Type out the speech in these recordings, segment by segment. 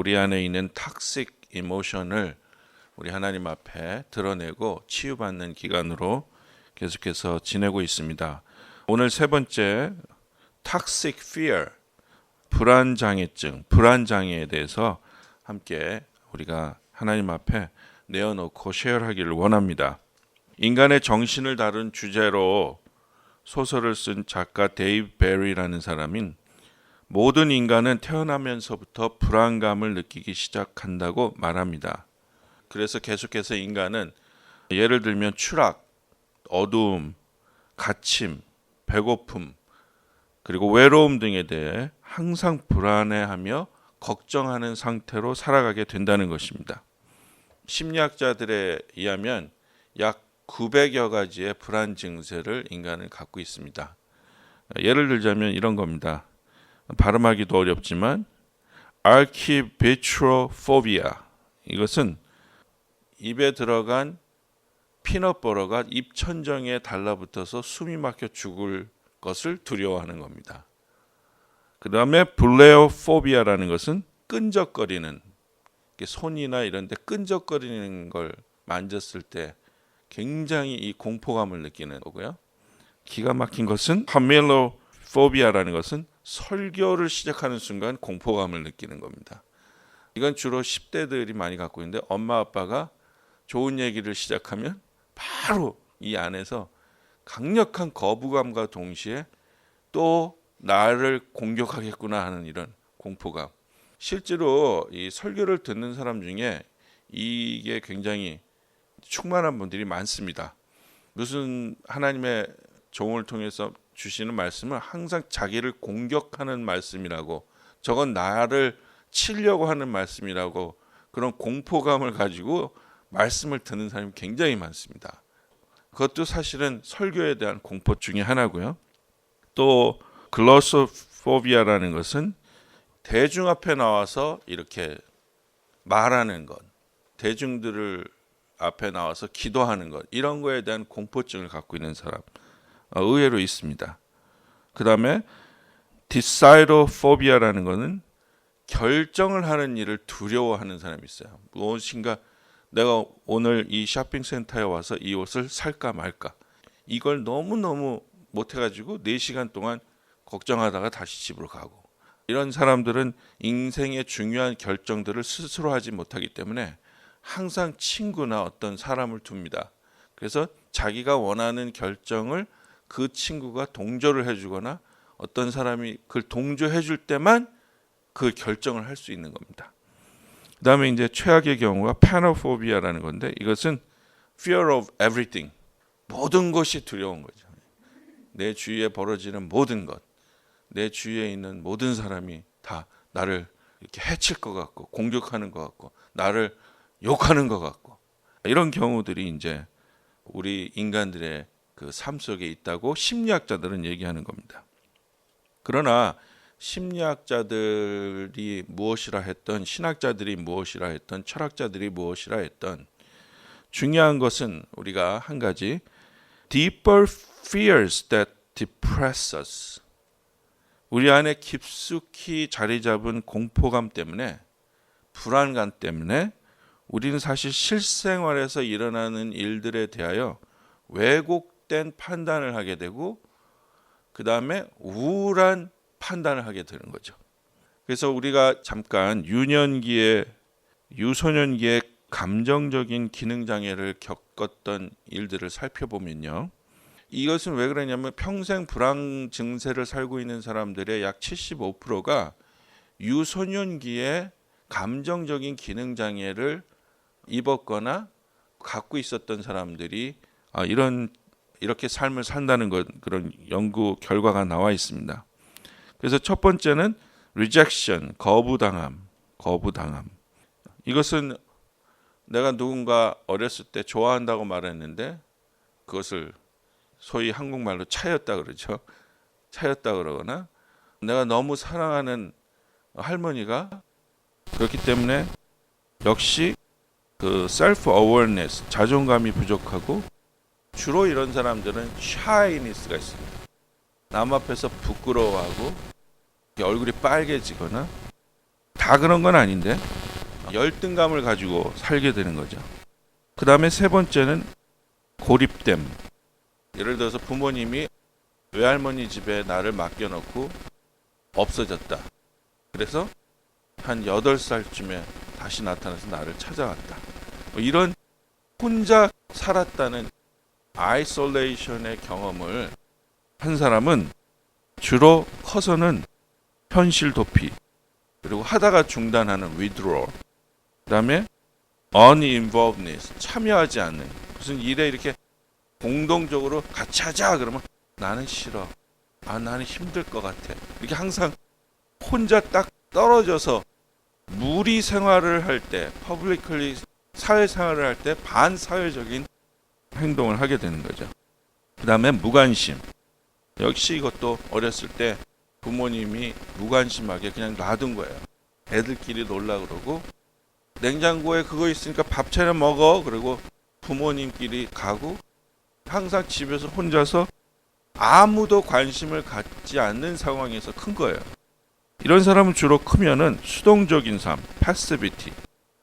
우리 안에 있는 탁식 이모션을 우리 하나님 앞에 드러내고 치유받는 기간으로 계속해서 지내고 있습니다. 오늘 세 번째 toxic fear, 불안장애증, 불안장애에 대해서 함께 우리가 하나님 앞에 내어놓고 쉐어하기를 원합니다. 인간의 정신을 다룬 주제로 소설을 쓴 작가 데이브 베리라는 사람인 모든 인간은 태어나면서부터 불안감을 느끼기 시작한다고 말합니다. 그래서 계속해서 인간은 예를 들면 추락, 어두움, 갇힘, 배고픔, 그리고 외로움 등에 대해 항상 불안해하며 걱정하는 상태로 살아가게 된다는 것입니다. 심리학자들에 의하면 약 900여 가지의 불안 증세를 인간은 갖고 있습니다. 예를 들자면 이런 겁니다. 발음하기도 어렵지만 archibitrophobiA, 이것은 입에 들어간 피넛버터가 입천정에 달라붙어서 숨이 막혀 죽을 것을 두려워하는 겁니다. 그 다음에 블레오포비아라는 것은 끈적거리는, 손이나 이런 데 끈적거리는 걸 만졌을 때 굉장히 이 공포감을 느끼는 거고요. 기가 막힌 것은 파밀로포비아라는 것은 설교를 시작하는 순간 공포감을 느끼는 겁니다. 이건 주로 10대들이 많이 갖고 있는데 엄마 아빠가 좋은 얘기를 시작하면 바로 이 안에서 강력한 거부감과 동시에 또 나를 공격하겠구나 하는 이런 공포감. 실제로 이 설교를 듣는 사람 중에 이게 굉장히 충만한 분들이 많습니다. 무슨 하나님의 종을 통해서 주시는 말씀은 항상 자기를 공격하는 말씀이라고, 저건 나를 치려고 하는 말씀이라고, 그런 공포감을 가지고 말씀을 듣는 사람이 굉장히 많습니다. 그것도 사실은 설교에 대한 공포 중에 하나고요. 또 글로소포비아라는 것은 대중 앞에 나와서 이렇게 말하는 것, 대중들을 앞에 나와서 기도하는 것, 이런 거에 대한 공포증을 갖고 있는 사람 의외로 있습니다. 그 다음에 디사이도포비아라는 것은 결정을 하는 일을 두려워하는 사람이 있어요. 무엇인가 내가 오늘 이 쇼핑센터에 와서 이 옷을 살까 말까, 이걸 너무너무 못해가지고 4시간 동안 걱정하다가 다시 집으로 가고, 이런 사람들은 인생의 중요한 결정들을 스스로 하지 못하기 때문에 항상 친구나 어떤 사람을 둡니다. 그래서 자기가 원하는 결정을 그 친구가 동조를 해주거나 어떤 사람이 그걸 동조해 줄 때만 그 결정을 할 수 있는 겁니다. 그 다음에 이제 최악의 경우가 파노포비아라는 건데, 이것은 fear of everything, 모든 것이 두려운 거죠. 내 주위에 벌어지는 모든 것, 내 주위에 있는 모든 사람이 다 나를 이렇게 해칠 것 같고, 공격하는 것 같고, 나를 욕하는 것 같고, 이런 경우들이 이제 우리 인간들의 그 삶 속에 있다고 심리학자들은 얘기하는 겁니다. 그러나 심리학자들이 무엇이라 했던, 신학자들이 무엇이라 했던, 철학자들이 무엇이라 했던, 중요한 것은 우리가 한 가지, deeper fears that depress us, 우리 안에 깊숙이 자리 잡은 공포감 때문에, 불안감 때문에 우리는 사실 실생활에서 일어나는 일들에 대하여 왜곡된 판단을 하게 되고, 그 다음에 우울한 판단을 하게 되는 거죠. 그래서 우리가 잠깐 유소년기의 감정적인 기능장애를 겪었던 일들을 살펴보면요, 이것은 왜 그러냐면 평생 불안 증세를 살고 있는 사람들의 약 75%가 유소년기에 감정적인 기능장애를 입었거나 갖고 있었던 사람들이 이렇게 삶을 산다는 것, 그런 연구 결과가 나와 있습니다. 그래서 첫 번째는 rejection, 거부당함. 이것은 내가 누군가 어렸을 때 좋아한다고 말했는데 그것을 소위 한국말로 차였다 그러죠. 차였다 그러거나, 내가 너무 사랑하는 할머니가 그렇기 때문에 역시 그 self awareness, 자존감이 부족하고, 주로 이런 사람들은 shyness가 있습니다. 남 앞에서 부끄러워하고 얼굴이 빨개지거나, 다 그런 건 아닌데 열등감을 가지고 살게 되는 거죠. 그 다음에 세 번째는 고립됨. 예를 들어서 부모님이 외할머니 집에 나를 맡겨놓고 없어졌다. 그래서 한 8살쯤에 다시 나타나서 나를 찾아왔다. 뭐 이런 혼자 살았다는 아이솔레이션의 경험을 한 사람은 주로 커서는 현실 도피, 그리고 하다가 중단하는 withdrawal, 그 다음에 uninvolvedness, 참여하지 않는, 무슨 일에 이렇게 공동적으로 같이 하자 그러면 나는 싫어, 나는 힘들 것 같아, 이렇게 항상 혼자 딱 떨어져서 무리 생활을 할 때, 퍼블리컬리 사회생활을 할 때 반사회적인 행동을 하게 되는 거죠. 그 다음에 무관심. 역시 이것도 어렸을 때 부모님이 무관심하게 그냥 놔둔 거예요. 애들끼리 놀라 그러고 냉장고에 그거 있으니까 밥 차려 먹어 그리고 부모님끼리 가고 항상 집에서 혼자서 아무도 관심을 갖지 않는 상황에서 큰 거예요. 이런 사람은 주로 크면은 수동적인 삶, 패시비티.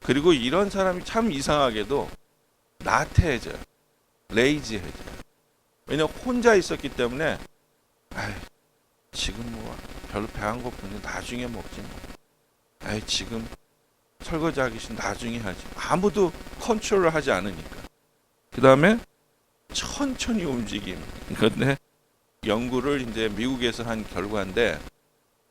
그리고 이런 사람이 참 이상하게도 나태해져요. 레이지해져요. 왜냐면 혼자 있었기 때문에 지금 뭐 별로 배 안 고픈데 나중에 먹지 뭐. 지금 설거지하기 싫으면 나중에 하지. 아무도 컨트롤을 하지 않으니까. 그 다음에 천천히 움직임. 근데 연구를 이제 미국에서 한 결과인데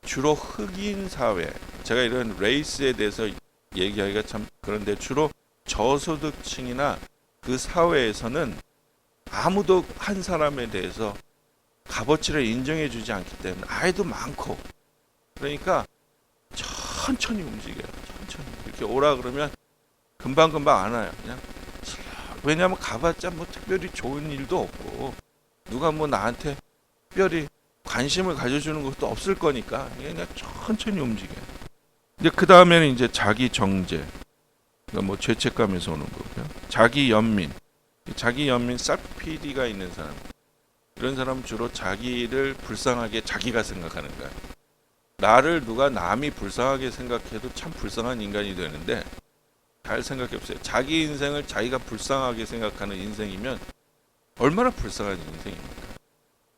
주로 흑인 사회, 제가 이런 레이스에 대해서 얘기하기가 참 그런데 주로 저소득층이나 그 사회에서는 아무도 한 사람에 대해서 값어치를 인정해 주지 않기 때문에 아이도 많고, 그러니까 천천히 움직여요. 천천히 이렇게 오라 그러면 금방금방 안 와요. 그냥 왜냐하면 가봤자 뭐 특별히 좋은 일도 없고 누가 뭐 나한테 특별히 관심을 가져주는 것도 없을 거니까 그냥 천천히 움직여요. 이제 그 다음에는 이제 자기 정죄, 그러니까 뭐 죄책감에서 오는 거고요. 자기 연민, 셀프 PD가 있는 사람. 이런 사람은 주로 자기를 불쌍하게 자기가 생각하는 거야. 나를 누가 남이 불쌍하게 생각해도 참 불쌍한 인간이 되는데 잘 생각해 보세요. 자기 인생을 자기가 불쌍하게 생각하는 인생이면 얼마나 불쌍한 인생입니까?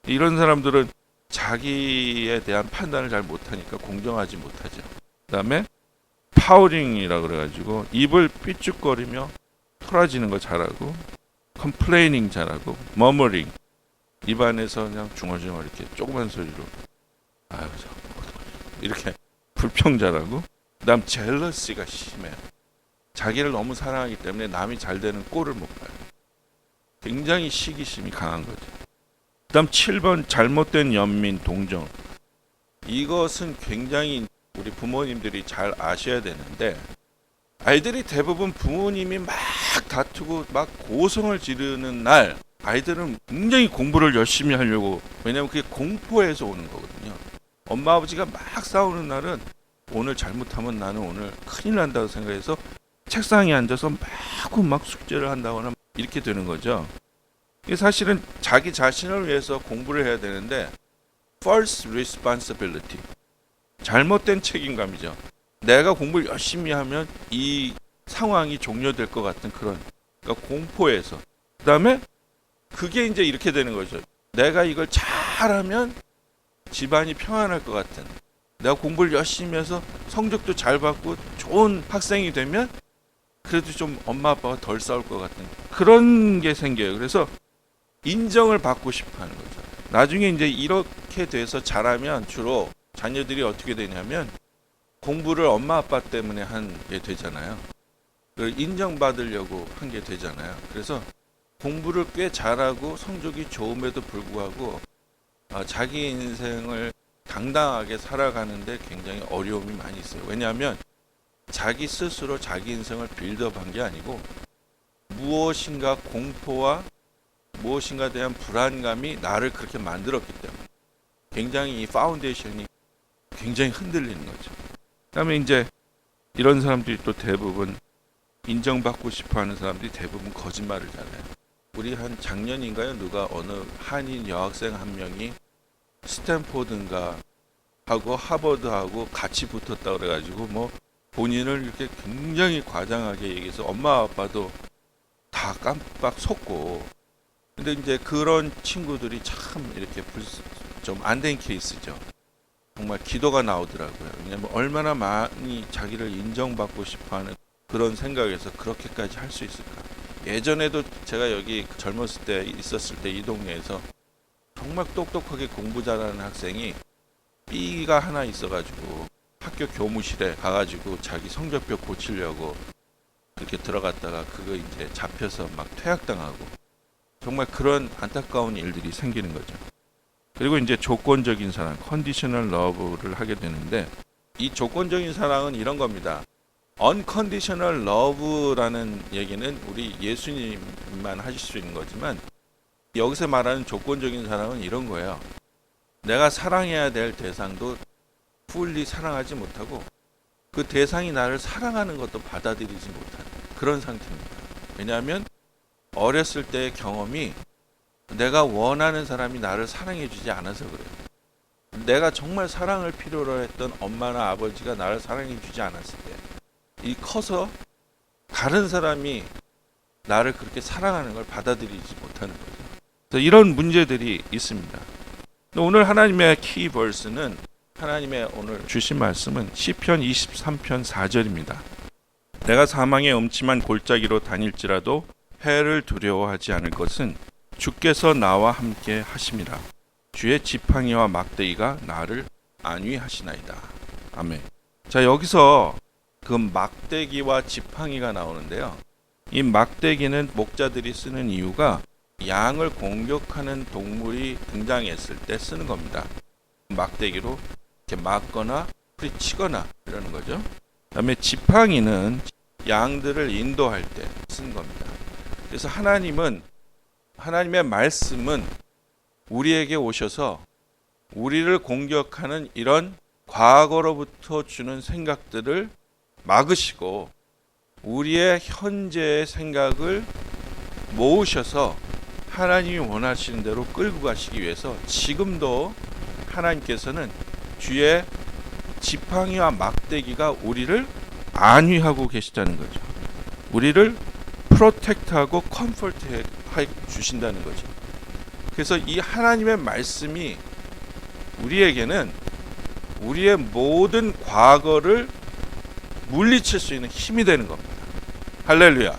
이런 사람들은 자기에 대한 판단을 잘 못하니까 공정하지 못하죠. 그 다음에 파우링이라 그래가지고 입을 삐죽거리며 토라지는 거 잘하고, 컴플레이닝 잘하고, 머머링, 입안에서 그냥 중얼중얼 이렇게 조그만 소리로 이렇게 불평 잘하고, 그 다음 젤러시가 심해요. 자기를 너무 사랑하기 때문에 남이 잘 되는 꼴을 못 봐요. 굉장히 시기심이 강한 거죠. 그 다음 7번 잘못된 연민, 동정. 이것은 굉장히 우리 부모님들이 잘 아셔야 되는데, 아이들이 대부분 부모님이 막 다투고 막 고성을 지르는 날 아이들은 굉장히 공부를 열심히 하려고, 왜냐하면 그게 공포에서 오는 거거든요. 엄마 아버지가 막 싸우는 날은 오늘 잘못하면 나는 오늘 큰일 난다고 생각해서 책상에 앉아서 막 숙제를 한다거나 이렇게 되는 거죠. 이게 사실은 자기 자신을 위해서 공부를 해야 되는데 false responsibility, 잘못된 책임감이죠. 내가 공부를 열심히 하면 이 상황이 종료될 것 같은 그런, 그러니까 공포에서. 그 다음에 그게 이제 이렇게 되는 거죠. 내가 이걸 잘하면 집안이 평안할 것 같은, 내가 공부를 열심히 해서 성적도 잘 받고 좋은 학생이 되면 그래도 좀 엄마 아빠가 덜 싸울 것 같은 그런 게 생겨요. 그래서 인정을 받고 싶어 하는 거죠. 나중에 이제 이렇게 돼서 자라면 주로 자녀들이 어떻게 되냐면 공부를 엄마 아빠 때문에 한 게 되잖아요. 인정받으려고 한 게 되잖아요. 그래서 공부를 꽤 잘하고 성적이 좋음에도 불구하고 자기 인생을 당당하게 살아가는데 굉장히 어려움이 많이 있어요. 왜냐하면 자기 스스로 자기 인생을 빌드업한 게 아니고 무엇인가 공포와 무엇인가 대한 불안감이 나를 그렇게 만들었기 때문에 굉장히 이 파운데이션이 굉장히 흔들리는 거죠. 그다음에 이제 이런 사람들이 또 대부분 인정받고 싶어하는 사람들이 대부분 거짓말을 잘해요. 우리 한 작년인가요? 누가 어느 한인 여학생 한 명이 스탠포드인가 하고 하버드하고 같이 붙었다 그래가지고 뭐 본인을 이렇게 굉장히 과장하게 얘기해서 엄마 아빠도 다 깜빡 속고. 근데 이제 그런 친구들이 참 이렇게 좀 안 된 케이스죠. 정말 기도가 나오더라고요. 왜냐면 얼마나 많이 자기를 인정받고 싶어하는 그런 생각에서 그렇게까지 할 수 있을까. 예전에도 제가 여기 젊었을 때 있었을 때 이 동네에서 정말 똑똑하게 공부 잘하는 학생이 B가 하나 있어가지고 학교 교무실에 가가지고 자기 성적표 고치려고 그렇게 들어갔다가 그거 이제 잡혀서 막 퇴학당하고 정말 그런 안타까운 일들이 생기는 거죠. 그리고 이제 조건적인 사랑, 컨디셔널 러브를 하게 되는데, 이 조건적인 사랑은 이런 겁니다. unconditional love라는 얘기는 우리 예수님만 하실 수 있는 거지만, 여기서 말하는 조건적인 사랑은 이런 거예요. 내가 사랑해야 될 대상도 fully 사랑하지 못하고 그 대상이 나를 사랑하는 것도 받아들이지 못하는 그런 상태입니다. 왜냐하면 어렸을 때의 경험이 내가 원하는 사람이 나를 사랑해 주지 않아서 그래요. 내가 정말 사랑을 필요로 했던 엄마나 아버지가 나를 사랑해 주지 않았을 때, 이 커서 다른 사람이 나를 그렇게 사랑하는 걸 받아들이지 못하는 거죠. 그래서 이런 문제들이 있습니다. 오늘 하나님의 키 벌스는, 하나님의 오늘 주신 말씀은 시편 23편 4절입니다. 내가 사망의 음침한 골짜기로 다닐지라도 해를 두려워하지 않을 것은 주께서 나와 함께 하심이라. 주의 지팡이와 막대기가 나를 안위하시나이다. 아멘. 자, 여기서 그 막대기와 지팡이가 나오는데요. 이 막대기는 목자들이 쓰는 이유가 양을 공격하는 동물이 등장했을 때 쓰는 겁니다. 막대기로 이렇게 막거나 뿌리치거나 이러는 거죠. 그다음에 지팡이는 양들을 인도할 때 쓰는 겁니다. 그래서 하나님의 말씀은 우리에게 오셔서 우리를 공격하는 이런 과거로부터 주는 생각들을 막으시고 우리의 현재의 생각을 모으셔서 하나님이 원하시는 대로 끌고 가시기 위해서 지금도 하나님께서는 주의 지팡이와 막대기가 우리를 안위하고 계시다는 거죠. 우리를 프로텍트하고 컴포트해 주신다는 거죠. 그래서 이 하나님의 말씀이 우리에게는 우리의 모든 과거를 물리칠 수 있는 힘이 되는 겁니다. 할렐루야.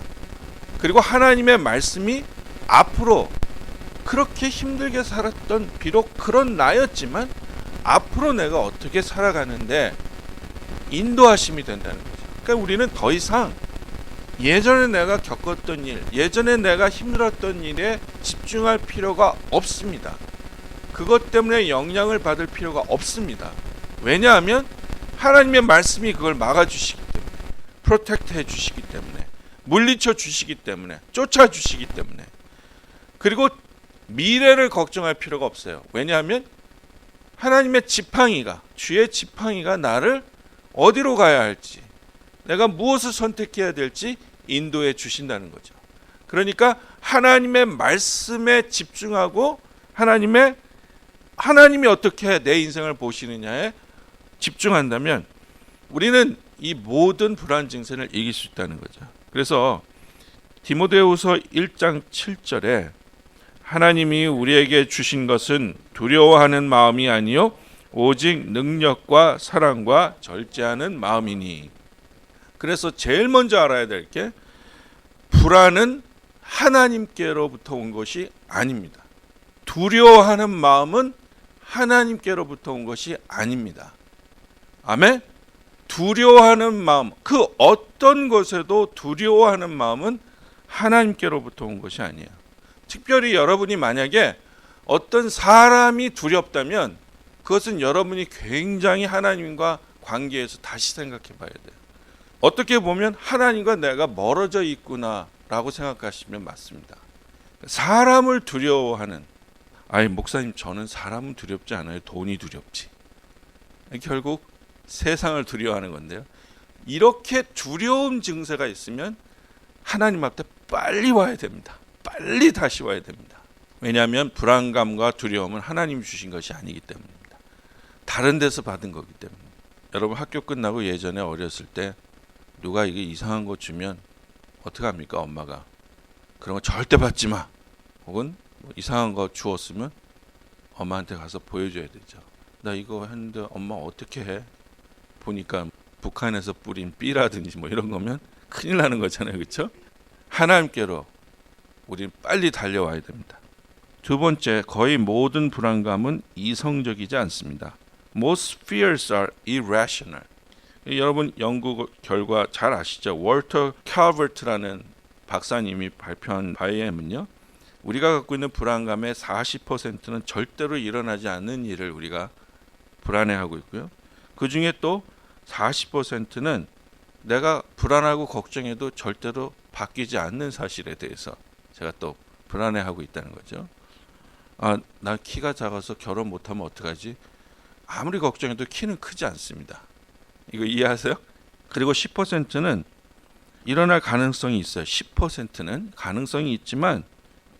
그리고 하나님의 말씀이 앞으로 그렇게 힘들게 살았던 비록 그런 나였지만 앞으로 내가 어떻게 살아가는데 인도하심이 된다는 거죠. 그러니까 우리는 더 이상 예전에 내가 겪었던 일, 예전에 내가 힘들었던 일에 집중할 필요가 없습니다. 그것 때문에 영향을 받을 필요가 없습니다. 왜냐하면 하나님의 말씀이 그걸 막아주시기 때문에, 프로텍트 해주시기 때문에, 물리쳐 주시기 때문에, 쫓아주시기 때문에. 그리고 미래를 걱정할 필요가 없어요. 왜냐하면 하나님의 지팡이가, 주의 지팡이가 나를 어디로 가야 할지, 내가 무엇을 선택해야 될지 인도해 주신다는 거죠. 그러니까 하나님의 말씀에 집중하고 하나님이 어떻게 내 인생을 보시느냐에 집중한다면 우리는 이 모든 불안 증세를 이길 수 있다는 거죠. 그래서 디모데후서 1장 7절에 하나님이 우리에게 주신 것은 두려워하는 마음이 아니요 오직 능력과 사랑과 절제하는 마음이니. 그래서 제일 먼저 알아야 될 게 불안은 하나님께로부터 온 것이 아닙니다. 두려워하는 마음은 하나님께로부터 온 것이 아닙니다. 아멘? 두려워하는 마음, 그 어떤 것에도 두려워하는 마음은 하나님께로부터 온 것이 아니에요. 특별히 여러분이 만약에 어떤 사람이 두렵다면 그것은 여러분이 굉장히 하나님과 관계에서 다시 생각해 봐야 돼요. 어떻게 보면 하나님과 내가 멀어져 있구나라고 생각하시면 맞습니다. 사람을 두려워하는, 목사님 저는 사람은 두렵지 않아요. 돈이 두렵지. 결국 세상을 두려워하는 건데요. 이렇게 두려움 증세가 있으면 하나님 앞에 빨리 와야 됩니다. 빨리 다시 와야 됩니다. 왜냐하면 불안감과 두려움은 하나님이 주신 것이 아니기 때문입니다. 다른 데서 받은 거기 때문입니다. 여러분 학교 끝나고 예전에 어렸을 때 누가 이게 이상한 거 주면 어떡합니까? 엄마가 그런 거 절대 받지 마. 혹은 뭐 이상한 거 주었으면 엄마한테 가서 보여줘야 되죠. 나 이거 했는데 엄마 어떻게 해? 보니까 북한에서 뿌린 삐라든지 뭐 이런 거면 큰일 나는 거잖아요. 그렇죠? 하나님께로 우린 빨리 달려와야 됩니다. 두 번째, 거의 모든 불안감은 이성적이지 않습니다. Most fears are irrational. 여러분 연구 결과 잘 아시죠? 월터 칼버트라는 박사님이 발표한 바에 의하면요, 우리가 갖고 있는 불안감의 40%는 절대로 일어나지 않는 일을 우리가 불안해하고 있고요. 그 중에 또 40%는 내가 불안하고 걱정해도 절대로 바뀌지 않는 사실에 대해서 제가 또 불안해하고 있다는 거죠. 나 키가 작아서 결혼 못하면 어떡하지? 아무리 걱정해도 키는 크지 않습니다. 이거 이해하세요? 그리고 10%는 일어날 가능성이 있어요. 10%는 가능성이 있지만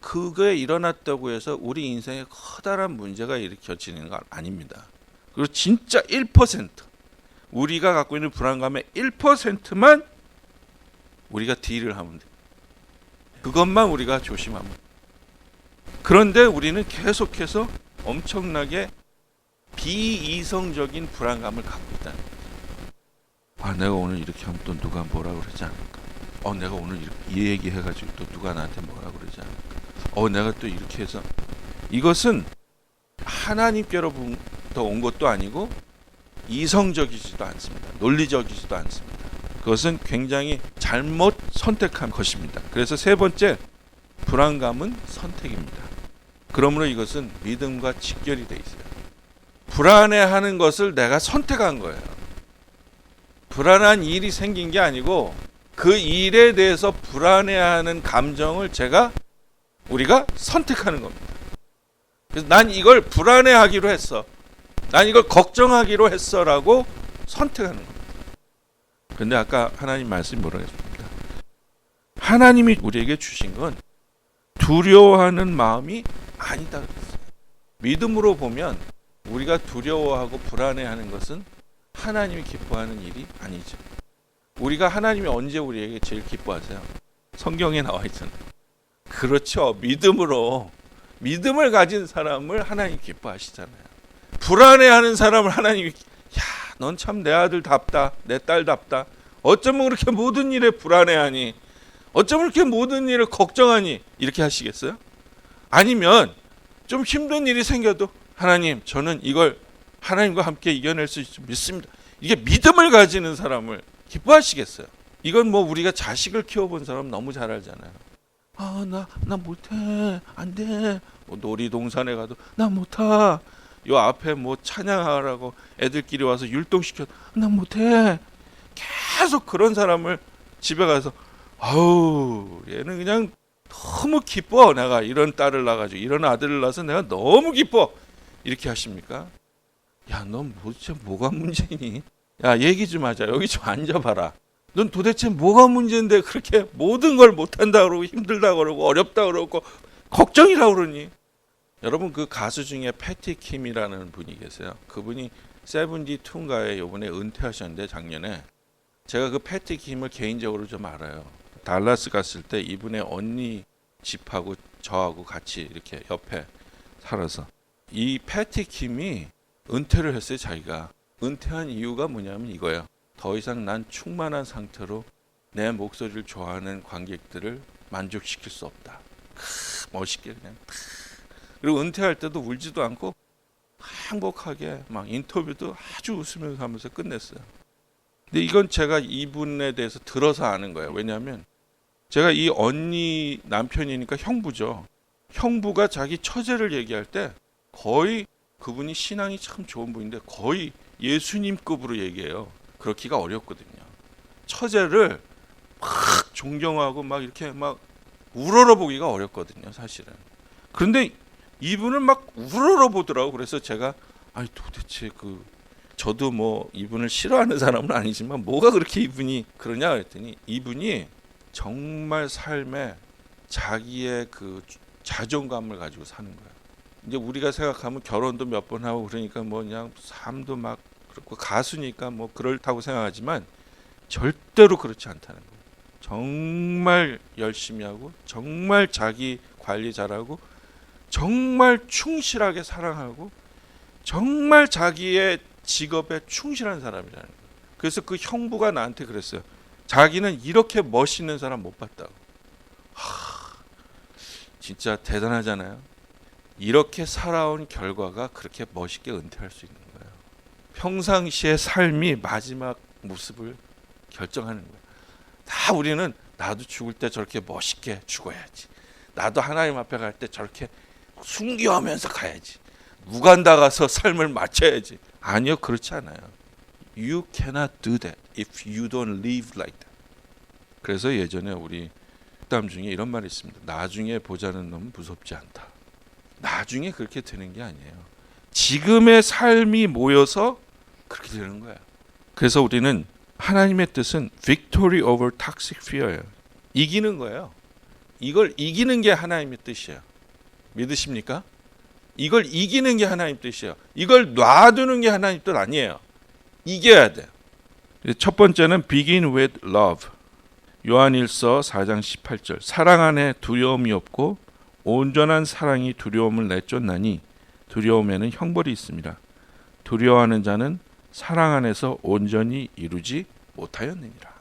그게 일어났다고 해서 우리 인생에 커다란 문제가 일으켜지는 건 아닙니다. 그리고 진짜 1%, 우리가 갖고 있는 불안감의 1%만 우리가 딜을 하면 돼요. 그것만 우리가 조심하면 돼요. 그런데 우리는 계속해서 엄청나게 비이성적인 불안감을 갖고 있다는 거예요. 내가 오늘 이렇게 하면 또 누가 뭐라 그러지 않을까? 내가 오늘 이 얘기 해가지고 또 누가 나한테 뭐라 그러지 않을까? 내가 또 이렇게 해서, 이것은 하나님께로부터 온 것도 아니고 이성적이지도 않습니다. 논리적이지도 않습니다. 그것은 굉장히 잘못 선택한 것입니다. 그래서 세 번째, 불안감은 선택입니다. 그러므로 이것은 믿음과 직결이 돼 있어요. 불안해하는 것을 내가 선택한 거예요. 불안한 일이 생긴 게 아니고 그 일에 대해서 불안해하는 감정을 우리가 선택하는 겁니다. 그래서 난 이걸 불안해하기로 했어, 난 이걸 걱정하기로 했어라고 선택하는 겁니다. 근데 아까 하나님 말씀이 뭐라고 했습니까? 하나님이 우리에게 주신 건 두려워하는 마음이 아니다 그랬어요. 믿음으로 보면 우리가 두려워하고 불안해하는 것은 하나님이 기뻐하는 일이 아니죠. 우리가 하나님이 언제 우리에게 제일 기뻐하세요? 성경에 나와 있잖아요. 그렇죠. 믿음을 가진 사람을 하나님 기뻐하시잖아요. 불안해하는 사람을 하나님이, 넌 참 내 아들답다, 내 딸답다. 어쩌면 그렇게 모든 일에 불안해하니, 어쩌면 그렇게 모든 일을 걱정하니, 이렇게 하시겠어요? 아니면 좀 힘든 일이 생겨도 하나님, 저는 이걸 하나님과 함께 이겨낼 수 있을 줄 믿습니다. 이게 믿음을 가지는 사람을 기뻐하시겠어요? 이건 뭐 우리가 자식을 키워본 사람 너무 잘 알잖아요. 나 못해, 안 돼. 뭐 놀이동산에 가도 나 못하. 요 앞에 뭐 찬양하라고 애들끼리 와서 율동시켜, 나 못해. 계속 그런 사람을 집에 가서 얘는 그냥 너무 기뻐, 내가 이런 딸을 낳아가지고 이런 아들을 낳아서 내가 너무 기뻐, 이렇게 하십니까? 넌 도대체 뭐가 문제니? 얘기 좀 하자. 여기 좀 앉아봐라. 넌 도대체 뭐가 문제인데 그렇게 모든 걸 못한다 그러고 힘들다 그러고 어렵다 그러고 걱정이라고 그러니? 여러분, 그 가수 중에 패티 킴이라는 분이 계세요. 그분이 72인가에 이번에 은퇴하셨는데, 작년에. 제가 그 패티 킴을 개인적으로 좀 알아요. 달라스 갔을 때 이분의 언니 집하고 저하고 같이 이렇게 옆에 살아서, 이 패티 킴이 은퇴를 했어요. 자기가 은퇴한 이유가 뭐냐면 이거예요. 더 이상 난 충만한 상태로 내 목소리를 좋아하는 관객들을 만족시킬 수 없다. 멋있게 그냥. 그리고 은퇴할 때도 울지도 않고 행복하게 막 인터뷰도 아주 웃으면서 하면서 끝냈어요. 근데 이건 제가 이분에 대해서 들어서 아는 거예요. 왜냐하면 제가 이 언니 남편이니까 형부죠. 형부가 자기 처제를 얘기할 때 거의, 그분이 신앙이 참 좋은 분인데 거의 예수님급으로 얘기해요. 그렇기가 어렵거든요. 처제를 막 존경하고 막 이렇게 막 우러러보기가 어렵거든요, 사실은. 그런데 이분을 막 우러러보더라고. 그래서 제가 도대체 저도 뭐 이분을 싫어하는 사람은 아니지만 뭐가 그렇게 이분이 그러냐 그랬더니, 이분이 정말 삶에 자기의 그 자존감을 가지고 사는 거예요. 이제 우리가 생각하면 결혼도 몇 번 하고 그러니까 뭐 그냥 삶도 막 그렇고 가수니까 뭐 그렇다고 생각하지만 절대로 그렇지 않다는 거예요. 정말 열심히 하고 정말 자기 관리 잘하고 정말 충실하게 사랑하고 정말 자기의 직업에 충실한 사람이라는 거예요. 그래서 그 형부가 나한테 그랬어요. 자기는 이렇게 멋있는 사람 못 봤다고. 진짜 대단하잖아요. 이렇게 살아온 결과가 그렇게 멋있게 은퇴할 수 있는 거예요. 평상시의 삶이 마지막 모습을 결정하는 거예요. 다 우리는 나도 죽을 때 저렇게 멋있게 죽어야지. 나도 하나님 앞에 갈 때 저렇게 순교하면서 가야지. 무간다 가서 삶을 마쳐야지. 아니요, 그렇지 않아요. You cannot do that if you don't live like that. 그래서 예전에 우리 흑담 중에 이런 말이 있습니다. 나중에 보자는 놈은 무섭지 않다. 나중에 그렇게 되는 게 아니에요. 지금의 삶이 모여서 그렇게 되는 거예요. 그래서 우리는 하나님의 뜻은 victory over toxic fear예요. 이기는 거예요. 이걸 이기는 게 하나님의 뜻이에요. 믿으십니까? 이걸 이기는 게 하나님 뜻이에요. 이걸 놔두는 게 하나님 뜻 아니에요. 이겨야 돼요. 첫 번째는 begin with love. 요한일서 4장 18절. 사랑 안에 두려움이 없고 온전한 사랑이 두려움을 내쫓나니 두려움에는 형벌이 있습니다. 두려워하는 자는 사랑 안에서 온전히 이루지 못하였느니라.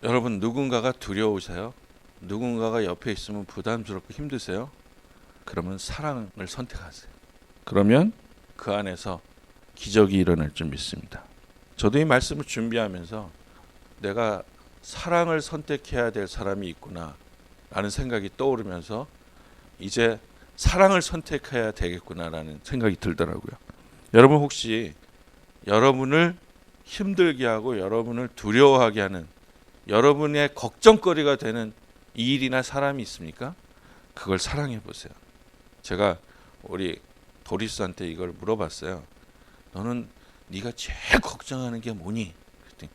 여러분, 누군가가 두려우세요? 누군가가 옆에 있으면 부담스럽고 힘드세요? 그러면 사랑을 선택하세요. 그러면 그 안에서 기적이 일어날 줄 믿습니다. 저도 이 말씀을 준비하면서 내가 사랑을 선택해야 될 사람이 있구나 라는 생각이 떠오르면서 이제 사랑을 선택해야 되겠구나라는 생각이 들더라고요. 여러분, 혹시 여러분을 힘들게 하고 여러분을 두려워하게 하는 여러분의 걱정거리가 되는 일이나 사람이 있습니까? 그걸 사랑해 보세요. 제가 우리 도리스한테 이걸 물어봤어요. 너는 네가 제일 걱정하는 게 뭐니? 그랬더니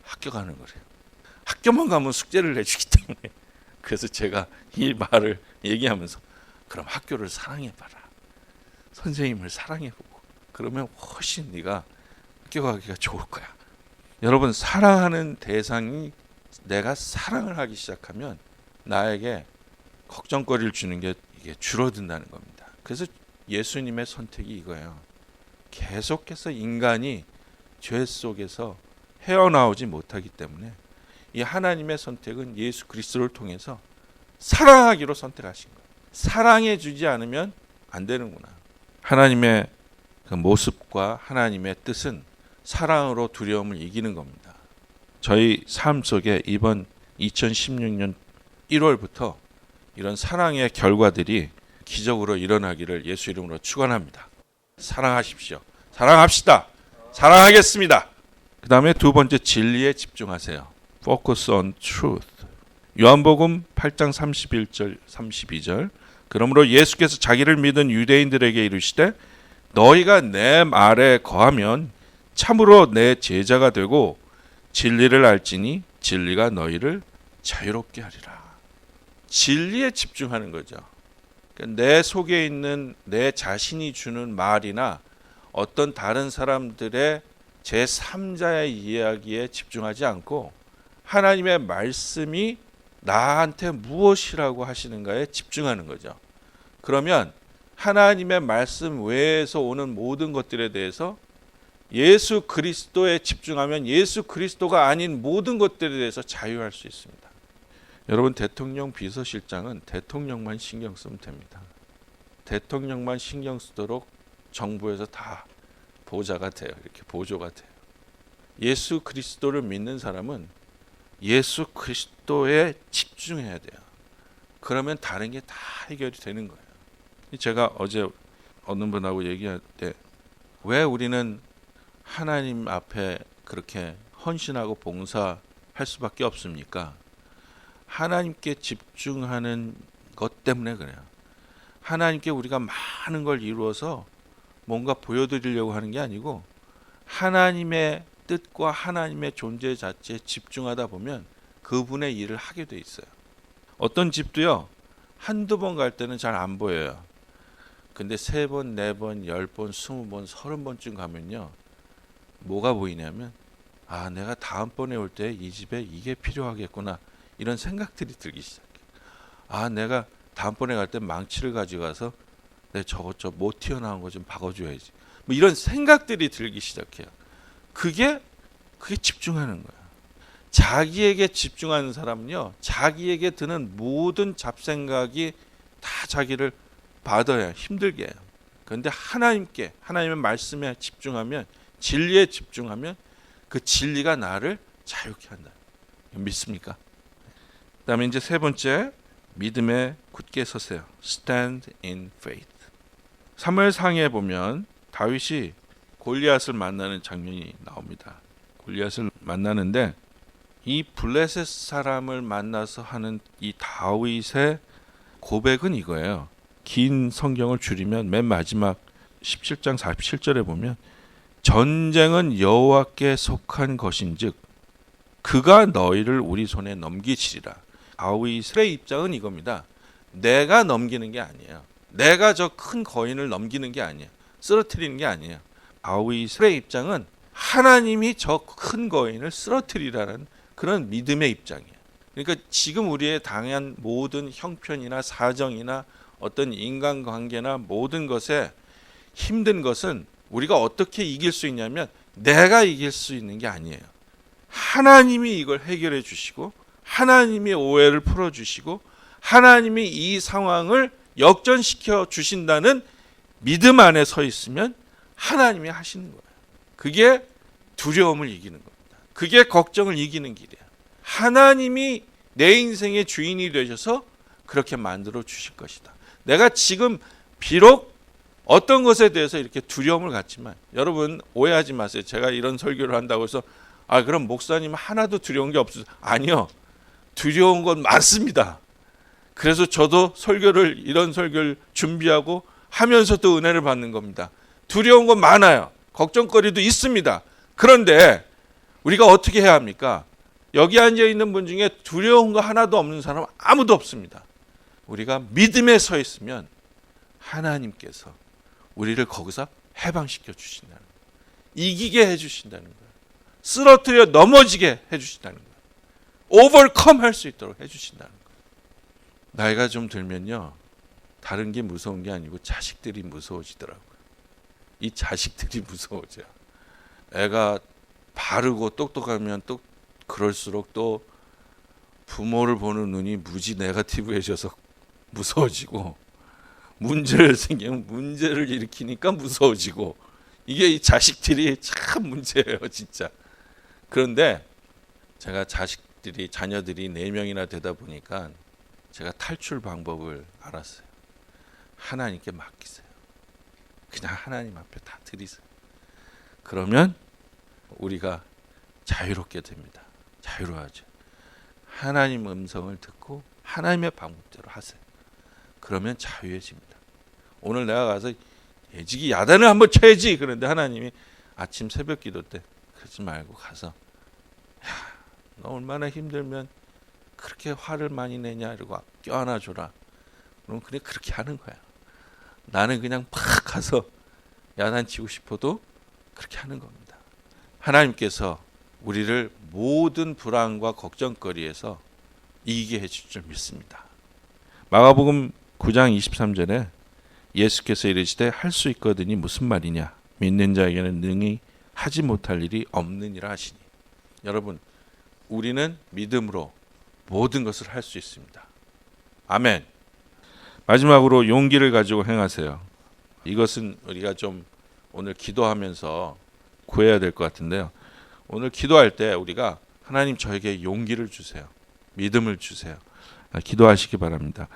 학교 가는 거래요. 학교만 가면 숙제를 내주기 때문에. 그래서 제가 이 말을 얘기하면서 그럼 학교를 사랑해봐라. 선생님을 사랑해보고 그러면 훨씬 네가 학교 가기가 좋을 거야. 여러분, 사랑하는 대상이 내가 사랑을 하기 시작하면 나에게 걱정거리를 주는 게 이게 줄어든다는 겁니다. 그래서 예수님의 선택이 이거예요. 계속해서 인간이 죄 속에서 헤어나오지 못하기 때문에 이 하나님의 선택은 예수 그리스도를 통해서 사랑하기로 선택하신 거예요. 사랑해 주지 않으면 안 되는구나. 하나님의 그 모습과 하나님의 뜻은 사랑으로 두려움을 이기는 겁니다. 저희 삶 속에 이번 2016년 1월부터 이런 사랑의 결과들이 기적으로 일어나기를 예수 이름으로 축원합니다. 사랑하십시오. 사랑합시다. 사랑하겠습니다. 그 다음에 두 번째, 진리에 집중하세요. Focus on truth. 요한복음 8장 31절 32절. 그러므로 예수께서 자기를 믿은 유대인들에게 이르시되 너희가 내 말에 거하면 참으로 내 제자가 되고 진리를 알지니 진리가 너희를 자유롭게 하리라. 진리에 집중하는 거죠. 내 속에 있는 내 자신이 주는 말이나 어떤 다른 사람들의 제3자의 이야기에 집중하지 않고 하나님의 말씀이 나한테 무엇이라고 하시는가에 집중하는 거죠. 그러면 하나님의 말씀 외에서 오는 모든 것들에 대해서 예수 그리스도에 집중하면 예수 그리스도가 아닌 모든 것들에 대해서 자유할 수 있습니다. 여러분, 대통령 비서실장은 대통령만 신경 쓰면 됩니다. 대통령만 신경 쓰도록 정부에서 다 보좌가 돼요. 이렇게 보조가 돼요. 예수 그리스도를 믿는 사람은 예수 그리스도에 집중해야 돼요. 그러면 다른 게 다 해결이 되는 거예요. 제가 어제 어느 분하고 얘기할 때 왜 우리는 하나님 앞에 그렇게 헌신하고 봉사할 수밖에 없습니까? 하나님께 집중하는 것 때문에 그래요. 하나님께 우리가 많은 걸 이루어서 뭔가 보여드리려고 하는 게 아니고 하나님의 뜻과 하나님의 존재 자체에 집중하다 보면 그분의 일을 하게 돼 있어요. 어떤 집도요, 한두 번 갈 때는 잘 안 보여요. 근데 3번, 4번, 10번, 20번, 30번쯤 가면요, 뭐가 보이냐면 내가 다음번에 올 때 이 집에 이게 필요하겠구나 이런 생각들이 들기 시작해요. 내가 다음번에 갈 때 망치를 가져가서 내 저것 못 튀어나온 거 좀 박아줘야지. 뭐 이런 생각들이 들기 시작해요. 그게 집중하는 거야. 자기에게 집중하는 사람은요, 자기에게 드는 모든 잡생각이 다 자기를 받아야 힘들게 해요. 그런데 하나님의 말씀에 집중하면, 진리에 집중하면 그 진리가 나를 자유케 한다. 믿습니까? 그다음에 이제 세 번째, 믿음에 굳게 서세요. Stand in faith. 사무엘상에 보면 다윗이 골리앗을 만나는 장면이 나옵니다. 골리앗을 만나는데 이 블레셋 사람을 만나서 하는 이 다윗의 고백은 이거예요. 긴 성경을 줄이면 맨 마지막 17장 47절에 보면 전쟁은 여호와께 속한 것인즉 그가 너희를 우리 손에 넘기시리라. 다윗의 입장은 이겁니다. 내가 넘기는 게 아니에요. 내가 저 큰 거인을 넘기는 게 아니에요. 쓰러뜨리는 게 아니에요. 다윗의 입장은 하나님이 저 큰 거인을 쓰러뜨리라는 그런 믿음의 입장이에요. 그러니까 지금 우리의 당한 모든 형편이나 사정이나 어떤 인간관계나 모든 것에 힘든 것은 우리가 어떻게 이길 수 있냐면 내가 이길 수 있는 게 아니에요. 하나님이 이걸 해결해 주시고 하나님이 오해를 풀어주시고 하나님이 이 상황을 역전시켜 주신다는 믿음 안에 서 있으면 하나님이 하시는 거예요. 그게 두려움을 이기는 겁니다. 그게 걱정을 이기는 길이에요. 하나님이 내 인생의 주인이 되셔서 그렇게 만들어 주실 것이다. 내가 지금 비록 어떤 것에 대해서 이렇게 두려움을 갖지만, 여러분 오해하지 마세요. 제가 이런 설교를 한다고 해서 그럼 목사님 하나도 두려운 게 없어요. 아니요. 두려운 건 많습니다. 그래서 저도 이런 설교를 준비하고 하면서도 은혜를 받는 겁니다. 두려운 건 많아요. 걱정거리도 있습니다. 그런데 우리가 어떻게 해야 합니까? 여기 앉아 있는 분 중에 두려운 거 하나도 없는 사람 아무도 없습니다. 우리가 믿음에 서 있으면 하나님께서 우리를 거기서 해방시켜 주신다는 거예요. 이기게 해주신다는 거예요. 쓰러뜨려 넘어지게 해주신다는 거예요. 오버컴 할 수 있도록 해주신다는 거예요. 나이가 좀 들면요, 다른 게 무서운 게 아니고 자식들이 무서워지더라고요. 이 자식들이 무서워져요. 애가 바르고 똑똑하면 또 그럴수록 또 부모를 보는 눈이 무지 네거티브해져서 무서워지고, 문제를 생기면 문제를 일으키니까 무서워지고, 이게 이 자식들이 참 문제예요, 진짜. 그런데 제가 자녀들이 4명이나 되다 보니까 제가 탈출 방법을 알았어요. 하나님께 맡기세요. 그냥 하나님 앞에 다 드리세요. 그러면 우리가 자유롭게 됩니다. 자유로워하죠. 하나님 음성을 듣고 하나님의 방법대로 하세요. 그러면 자유해집니다. 오늘 내가 가서 예지기 야단을 한번 쳐야지. 그런데 하나님이 아침 새벽 기도 때 그러지 말고 가서 너 얼마나 힘들면 그렇게 화를 많이 내냐 이러고 껴안아줘라. 그럼 그냥 그렇게 하는 거야. 나는 그냥 팍 가서 야단치고 싶어도 그렇게 하는 겁니다. 하나님께서 우리를 모든 불안과 걱정거리에서 이기게 해줄 줄 믿습니다. 마가복음 9장 23절에 예수께서 이르시되 할 수 있거든이 무슨 말이냐, 믿는 자에게는 능히 하지 못할 일이 없느니라 하시니. 여러분, 우리는 믿음으로 모든 것을 할 수 있습니다. 아멘. 마지막으로 용기를 가지고 행하세요. 이것은 우리가 좀 오늘 기도하면서 구해야 될 것 같은데요. 오늘 기도할 때 우리가 하나님 저에게 용기를 주세요. 믿음을 주세요. 기도하시기 바랍니다.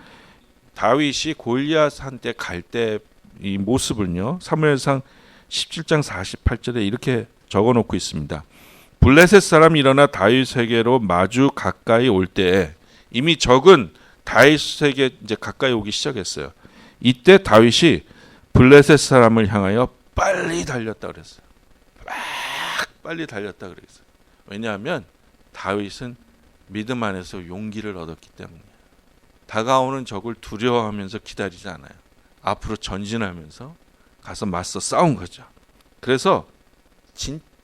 다윗이 골리앗한테 갈 때 이 모습을요, 사무엘상 17장 48절에 이렇게 적어놓고 있습니다. 블레셋 사람이 일어나 다윗에게로 마주 가까이 올 때 이미 적은 다윗에게 이제 가까이 오기 시작했어요. 이때 다윗이 블레셋 사람을 향하여 빨리 달렸다 그랬어요. 빨리 달렸다 그랬어요. 왜냐하면 다윗은 믿음 안에서 용기를 얻었기 때문이에요. 다가오는 적을 두려워하면서 기다리지 않아요. 앞으로 전진하면서 가서 맞서 싸운 거죠. 그래서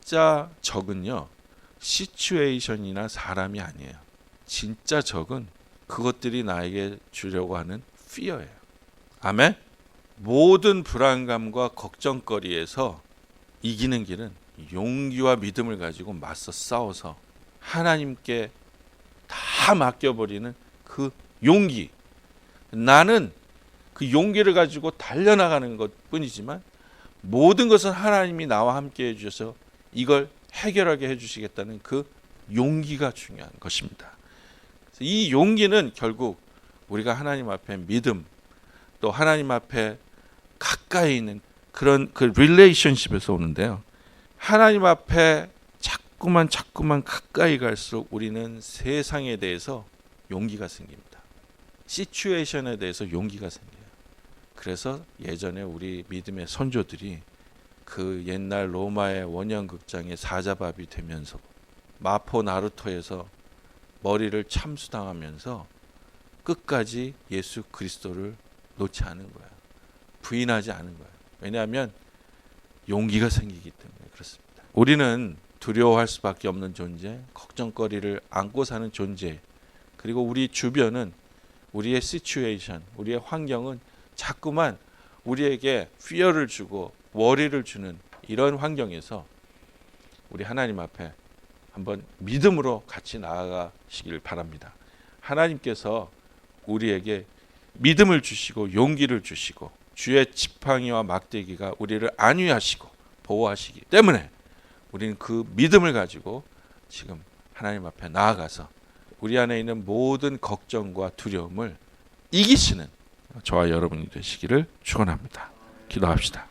진짜 적은요, 시츄에이션이나 사람이 아니에요. 진짜 적은 그것들이 나에게 주려고 하는 fear예요. 아멘. 모든 불안감과 걱정거리에서 이기는 길은 용기와 믿음을 가지고 맞서 싸워서 하나님께 다 맡겨버리는 그 용기. 나는 그 용기를 가지고 달려나가는 것뿐이지만 모든 것은 하나님이 나와 함께 해주셔서 이걸 해결하게 해주시겠다는 그 용기가 중요한 것입니다. 이 용기는 결국 우리가 하나님 앞에 믿음, 또 하나님 앞에 가까이 있는 그런 그 릴레이션십에서 오는데요. 하나님 앞에 자꾸만 가까이 갈수록 우리는 세상에 대해서 용기가 생깁니다. 시츄에이션에 대해서 용기가 생겨요. 그래서 예전에 우리 믿음의 선조들이 그 옛날 로마의 원형극장의 사자밥이 되면서 마포 나루토에서 머리를 참수당하면서 끝까지 예수 그리스도를 놓지 않은 거예요. 부인하지 않은 거예요. 왜냐하면 용기가 생기기 때문에 그렇습니다. 우리는 두려워할 수밖에 없는 존재, 걱정거리를 안고 사는 존재, 그리고 우리 주변은 우리의 시츄에이션, 우리의 환경은 자꾸만 우리에게 fear를 주고 worry를 주는 이런 환경에서 우리 하나님 앞에 한번 믿음으로 같이 나아가시길 바랍니다. 하나님께서 우리에게 믿음을 주시고 용기를 주시고 주의 지팡이와 막대기가 우리를 안위하시고 보호하시기 때문에 우리는 그 믿음을 가지고 지금 하나님 앞에 나아가서 우리 안에 있는 모든 걱정과 두려움을 이기시는 저와 여러분이 되시기를 축원합니다. 기도합시다.